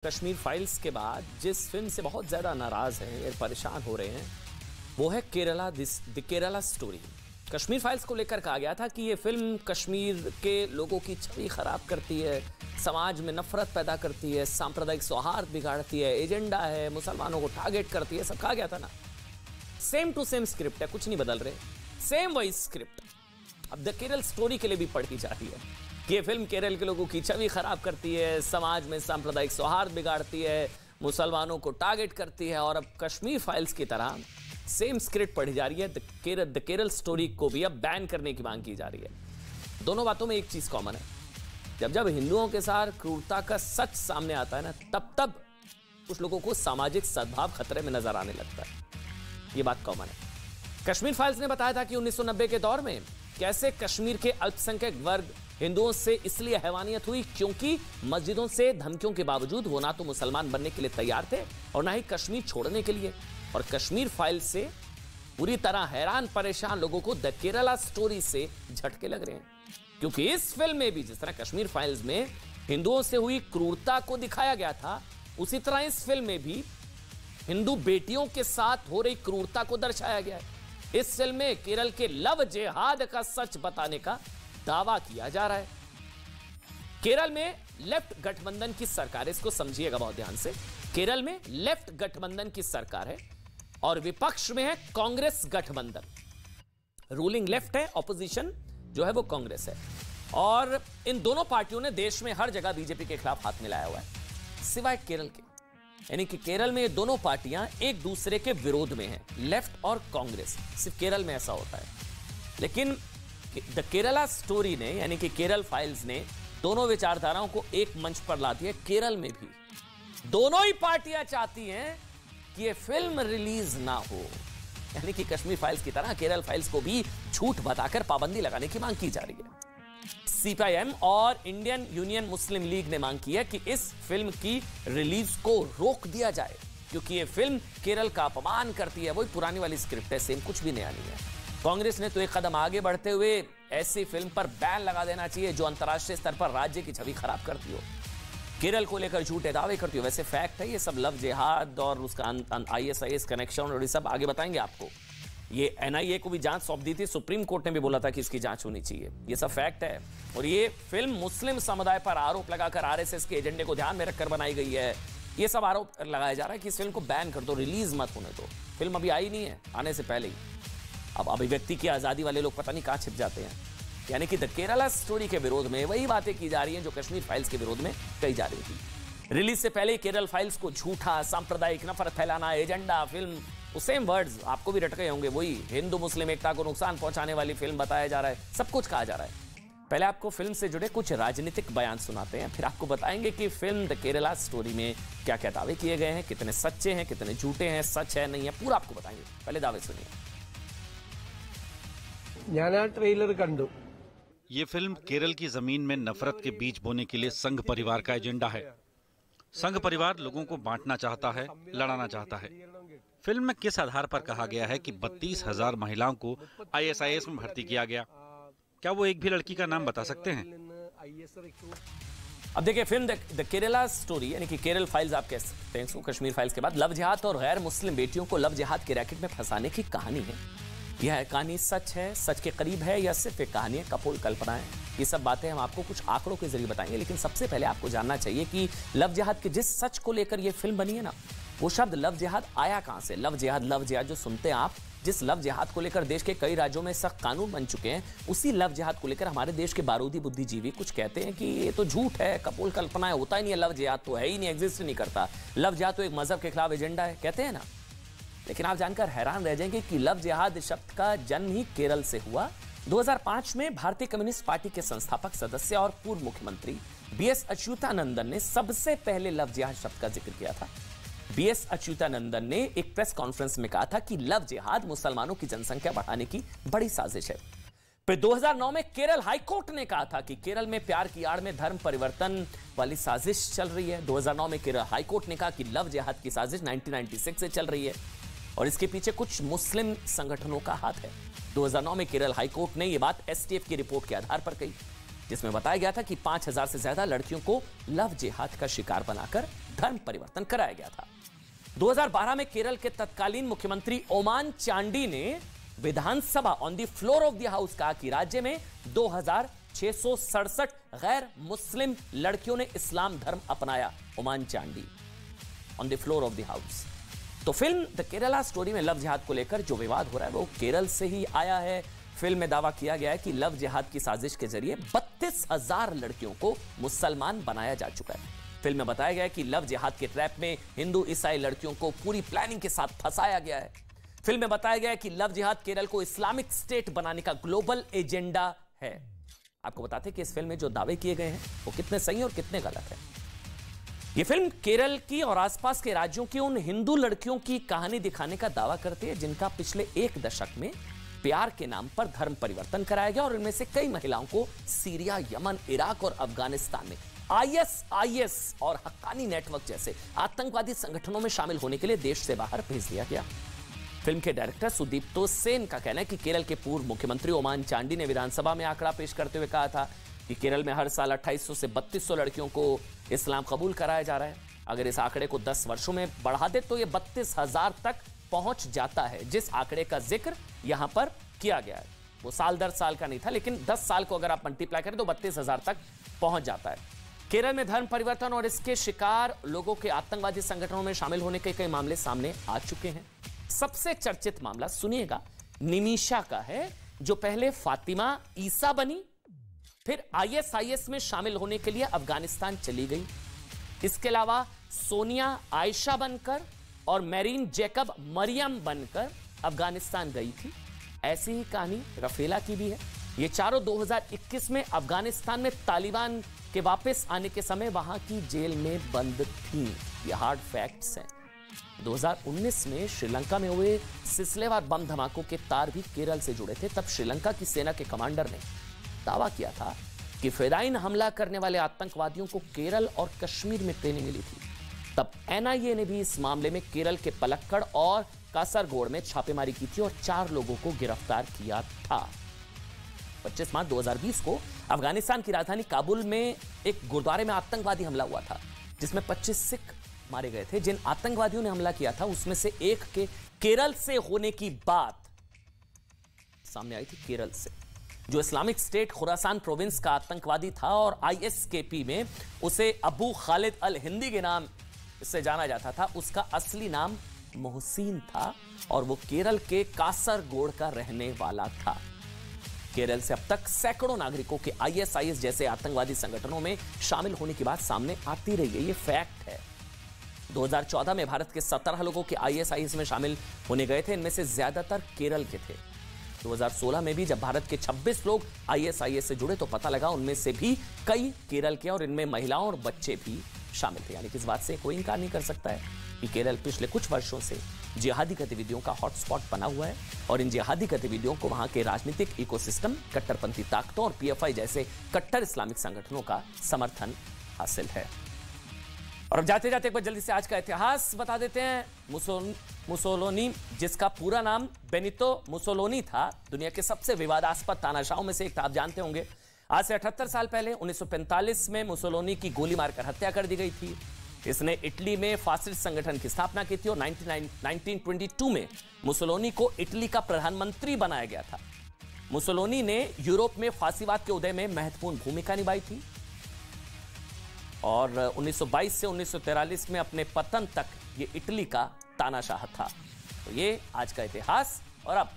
Kashmir files के बाद जिस फिल्म से बहुत ज़्यादा नाराज़ हैं, परेशान हो रहे हैं, वो है the Kerala story. Kashmir files को लेकर कहा गया था कि ये फिल्म कश्मीर के लोगों की छवि खराब करती है, समाज में नफरत पैदा करती है, सांप्रदायिक सौहार्द बिगाड़ती है, एजेंडा है, मुसलमानों को टारगेट करती है, सब कहा गया था ना। सेम टू सेम स्क्रिप्ट है, कुछ नहीं बदल रहे, सेम वही स्क्रिप्ट अब द केरल स्टोरी के लिए भी पढ़ी जा रही है कि ये फिल्म केरल के लोगों की छवि खराब करती है, समाज में सांप्रदायिक सौहार्द बिगाड़ती है, मुसलमानों को टारगेट करती है। और अब कश्मीर फाइल्स की तरह सेम स्क्रिप्ट पढ़ी जा रही है, द केरल स्टोरी को भी अब बैन करने की मांग की जा रही है। दोनों बातों में एक चीज कॉमन है, जब जब हिंदुओं के साथ क्रूरता का सच सामने आता है ना, तब तब कुछ लोगों को सामाजिक सद्भाव खतरे में नजर आने लगता है। यह बात कॉमन है। कश्मीर फाइल्स ने बताया था कि 1990 के दौर में कैसे कश्मीर के अल्पसंख्यक वर्ग हिंदुओं से इसलिए हैवानियत हुई क्योंकि मस्जिदों से धमकियों के बावजूद वो ना तो मुसलमान बनने के लिए तैयार थे और ना ही कश्मीर छोड़ने के लिए। और कश्मीर फाइल से पूरी तरह हैरान परेशान लोगों को द केरला स्टोरी से झटके लग रहे हैं, क्योंकि इस फिल्म में भी जिस तरह कश्मीर फाइल्स में हिंदुओं से हुई क्रूरता को दिखाया गया था, उसी तरह इस फिल्म में भी हिंदू बेटियों के साथ हो रही क्रूरता को दर्शाया गया है। इस फिल्म में केरल के लव जिहाद का सच बताने का दावा किया जा रहा है। केरल में लेफ्ट गठबंधन की सरकार है, इसको समझिएगा बहुत ध्यान से। केरल में लेफ्ट गठबंधन की सरकार है और विपक्ष में है कांग्रेस गठबंधन। रूलिंग लेफ्ट है, ऑपोजिशन जो है वो कांग्रेस है। और इन दोनों पार्टियों ने देश में हर जगह बीजेपी के खिलाफ हाथ मिलाया हुआ है, सिवाय केरल के। यानी कि केरल में ये दोनों पार्टियां एक दूसरे के विरोध में हैं, लेफ्ट और कांग्रेस। सिर्फ केरल में ऐसा होता है। लेकिन द केरला स्टोरी ने, यानी कि केरल फाइल्स ने, दोनों विचारधाराओं को एक मंच पर ला दिया। केरल में भी दोनों ही पार्टियां चाहती हैं कि ये फिल्म रिलीज ना हो, यानी कि कश्मीर फाइल्स की तरह केरल फाइल्स को भी झूठ बताकर पाबंदी लगाने की मांग की जा रही है। सीपीआईएम और इंडियन यूनियन मुस्लिम लीग ने मांग की है कि इस फिल्म की रिलीज को रोक दिया जाए, क्योंकि ये फिल्म केरल का अपमान करती है। वही पुरानी वाली स्क्रिप्ट है, सेम, कुछ भी नया नहीं है। कांग्रेस ने तो एक कदम आगे बढ़ते हुए ऐसी फिल्म पर बैन लगा देना चाहिए जो अंतर्राष्ट्रीय स्तर पर राज्य की छवि खराब करती हो, केरल को लेकर झूठे दावे करती हो। वैसे फैक्ट है ये सब, लव जिहाद और उसका ISIS कनेक्शन और ये सब आगे बताएंगे आपको। ये NIA को भी जांच सौंप दी थी, सुप्रीम कोर्ट ने भी बोला था कि इसकी जांच होनी चाहिए। ये सब फैक्ट है। और ये फिल्म मुस्लिम समुदाय पर आरोप लगाकर RSS के एजेंडे को ध्यान में रखकर बनाई गई है। ये सब आरोप लगाया जा रहा है कि इस फिल्म को बैन कर दो, रिलीज मत होने दो। फिल्म अभी आई नहीं है, आने से पहले ही। अब अभिव्यक्ति की आजादी वाले लोग पता नहीं कहां छिप जाते हैं। यानी कि द केरला स्टोरी के विरोध में वही बातें की जा रही हैं जो कश्मीर फाइल्स के विरोध में कही जा रही थी। रिलीज से पहले केरल फाइल्स को झूठा, सांप्रदायिक नफरत फैलाना, एजेंडा, फिल्म, वो सेम वर्ड्स आपको भी रट गए होंगे। वही हिंदू मुस्लिम एकता को नुकसान पहुंचाने वाली फिल्म बताया जा रहा है, सब कुछ कहा जा रहा है। पहले आपको फिल्म से जुड़े कुछ राजनीतिक बयान सुनाते हैं, फिर आपको बताएंगे कि फिल्म द केरला स्टोरी में क्या क्या दावे किए गए हैं, कितने सच्चे हैं, कितने झूठे हैं, सच है नहीं है, पूरा आपको बताएंगे। पहले दावे सुनिए। ट्रेलर कंडू। ये फिल्म केरल की जमीन में नफरत के बीज बोने के लिए संघ परिवार का एजेंडा है। संघ परिवार लोगों को बांटना चाहता है, लड़ाना चाहता है। फिल्म में किस आधार पर कहा गया है कि 32,000 महिलाओं को ISIS में भर्ती किया गया? क्या वो एक भी लड़की का नाम बता सकते हैं? अब देखिए, फिल्म द केरला स्टोरी, यानी कि केरल फाइल्स आप कह सकते हैं इसको, कश्मीर फाइल्स के बाद लव जिहाद और गैर मुस्लिम बेटियों को लव जिहाद के रैकेट में फंसाने की कहानी है। यह कहानी सच है, सच के करीब है, या सिर्फ एक कहानी है, कपोल कल्पना है? ये सब बातें हम आपको कुछ आंकड़ों के जरिए बताएंगे। लेकिन सबसे पहले आपको जानना चाहिए कि लव जिहाद के जिस सच को लेकर यह फिल्म बनी है ना, वो शब्द लव जिहाद आया कहां से? लव जिहाद जो सुनते हैं आप, जिस लव जिहाद को लेकर देश के कई राज्यों में सख्त कानून बन चुके हैं, उसी लव जिहाद को लेकर हमारे देश के बारूदी बुद्धिजीवी कुछ कहते हैं कि ये तो झूठ है, कपोल कल्पना है, होता ही नहीं है, लव जिहाद तो है ही नहीं, एग्जिस्ट नहीं करता, लव जिहाद तो एक मजहब के खिलाफ एजेंडा है, कहते हैं ना। लेकिन आप जानकर हैरान रह जाएंगे कि लव जिहाद शब्द का जन्म ही केरल से हुआ। 2005 में भारतीय कम्युनिस्ट पार्टी के संस्थापक सदस्य और पूर्व मुख्यमंत्री BS अच्युतानंदन ने सबसे पहले लव जिहाद शब्द का जिक्र किया था। BS अच्युतानंदन ने एक प्रेस कॉन्फ्रेंस में कहा था कि लव जिहाद मुसलमानों की जनसंख्या बढ़ाने की बड़ी साजिश है। फिर 2009 में केरल हाईकोर्ट ने कहा था कि केरल में प्यार की आड़ में धर्म परिवर्तन वाली साजिश चल रही है। 2009 में केरल हाईकोर्ट ने कहा कि लव जिहाद की साजिश 1996 से चल रही है और इसके पीछे कुछ मुस्लिम संगठनों का हाथ है। 2009 में केरल हाईकोर्ट ने यह बात STF की रिपोर्ट के आधार पर कही, जिसमें बताया गया था कि 5,000 से ज्यादा लड़कियों को लव जिहाद का शिकार बनाकर धर्म परिवर्तन कराया गया था। 2012 में केरल के तत्कालीन मुख्यमंत्री ओमान चांडी ने विधानसभा on the floor of the house कहा कि राज्य में 2667 गैर मुस्लिम लड़कियों ने इस्लाम धर्म अपनाया। Oommen Chandy on the floor of the house. तो फिल्म द केरला स्टोरी में लव जिहाद को लेकर जो विवाद हो रहा है वो केरल से ही आया है। फिल्म में दावा किया गया है कि लव जिहाद की साजिश के जरिए 32,000 लड़कियों को मुसलमान बनाया जा चुका है। फिल्म में बताया गया है कि लव जिहाद के ट्रैप में हिंदू ईसाई लड़कियों को पूरी प्लानिंग के साथ फंसाया गया है। फिल्म में बताया गया है कि लव जिहाद केरल को इस्लामिक स्टेट बनाने का ग्लोबल एजेंडा है। आपको बताते हैं कि इस फिल्म में जो दावे किए गए हैं वो कितने सही और कितने गलत हैं। यह फिल्म केरल की और आसपास के राज्यों की उन हिंदू लड़कियों की कहानी दिखाने का दावा करती है जिनका पिछले एक दशक में प्यार के नाम पर धर्म परिवर्तन कराया गया और इनमें से कई महिलाओं को सीरिया, यमन, इराक और अफगानिस्तान में आईएस और हक्कानी नेटवर्क जैसे आतंकवादी संगठनों में शामिल होने के लिए देश से बाहर भेज दिया गया। फिल्म के डायरेक्टर सुदीप्तो सेन का कहना है कि केरल के पूर्व मुख्यमंत्री ओमान चांडी ने विधानसभा में आंकड़ा पेश करते हुए कहा था कि केरल में हर साल 2800 से 3200 लड़कियों को इस्लाम कबूल कराया जा रहा है। अगर इस आंकड़े को 10 वर्षों में बढ़ा दे तो यह 32,000 तक पहुंच जाता है। जिस आंकड़े का जिक्र यहां पर किया गया है वो साल दर साल का नहीं था, लेकिन 10 साल को अगर आप मल्टीप्लाई करें तो 32,000 तक पहुंच जाता है। केरल में धर्म परिवर्तन और इसके शिकार लोगों के आतंकवादी संगठनों में शामिल होने के कई मामले सामने आ चुके हैं। सबसे चर्चित मामला सुनिएगा, निमिषा का है, जो पहले फातिमा ईसा बनी, फिर आईएसआईएस में शामिल होने के लिए अफगानिस्तान चली गई। इसके अलावा सोनिया आयशा बनकर और मैरीन जैकब मरियम बनकर अफगानिस्तान गई थी। ऐसी ही कहानी रफेला की भी है। ये चारों 2021 में अफगानिस्तान में तालिबान के वापस आने के समय वहां की जेल में बंद थी। ये हार्ड फैक्ट्स हैं। 2019 में श्रीलंका में हुए सिलसिलेवार बम धमाकों के तार भी केरल से जुड़े थे। तब श्रीलंका की सेना के कमांडर ने दावा किया था कि फिदायीन हमला करने वाले आतंकवादियों को केरल और कश्मीर में ट्रेनिंग मिली थी। तब एनआईए ने भी इस मामले में केरल के पलक्कड़ और कासरगोड में छापेमारी की थी और 4 लोगों को गिरफ्तार किया था। 25 मार्च 2020 को अफगानिस्तान की राजधानी काबुल में एक गुरुद्वारे में आतंकवादी हमला हुआ था जिसमें 25 सिख मारे गए थे। जिन आतंकवादियों ने हमला किया था उसमें से एक के केरल से होने की बात सामने आई थी। केरल से जो इस्लामिक स्टेट खुरासान प्रोविंस का आतंकवादी था और आईएसकेपी में उसे अबू खालिद अल हिंदी के नाम से जाना जाता था, उसका असली नाम मोहसिन था और वो केरल के कासरगोड का रहने वाला था। केरल से अब तक सैकड़ों नागरिकों के आईएसआईएस जैसे आतंकवादी संगठनों में शामिल होने की बात सामने आती रही है। ये फैक्ट है। 2014 में भारत के 17 लोगों के आईएसआईएस में शामिल होने गए थे। इनमें से ज्यादातर केरल के थे। 2016 में भी जब भारत के 26 लोग आईएसआईएस से जुड़े तो पता लगा उनमें से भी कई केरल के और इनमें महिलाओं और बच्चे भी शामिल थे। यानी कि इस बात से कोई इंकार नहीं कर सकता है कि केरल पिछले कुछ वर्षों से जिहादी गतिविधियों का हॉटस्पॉट बना हुआ है और इन जिहादी गतिविधियों को वहां के राजनीतिक इकोसिस्टम, कट्टरपंथी ताकतों और पीएफआई जैसे कट्टर इस्लामिक संगठनों का समर्थन हासिल है। और अब जाते जाते एक बार जल्दी से आज का इतिहास बता देते हैं। मुसोलिनी, जिसका पूरा नाम बेनितो मुसोलिनी था, दुनिया के सबसे विवादास्पद तानाशाहों में से एक था। आप जानते होंगे आज से 78 साल पहले 1945 में मुसोलिनी की गोली मारकर हत्या कर दी गई थी। इसने इटली में फासिस्ट संगठन की स्थापना की थी और 1922 में मुसोलिनी को इटली का प्रधानमंत्री बनाया गया था। मुसोलिनी ने यूरोप में फासीवाद के उदय में महत्वपूर्ण भूमिका निभाई थी और 1922 से 1943 में अपने पतन तक ये इटली का तानाशाह था। तो ये आज का इतिहास। और अब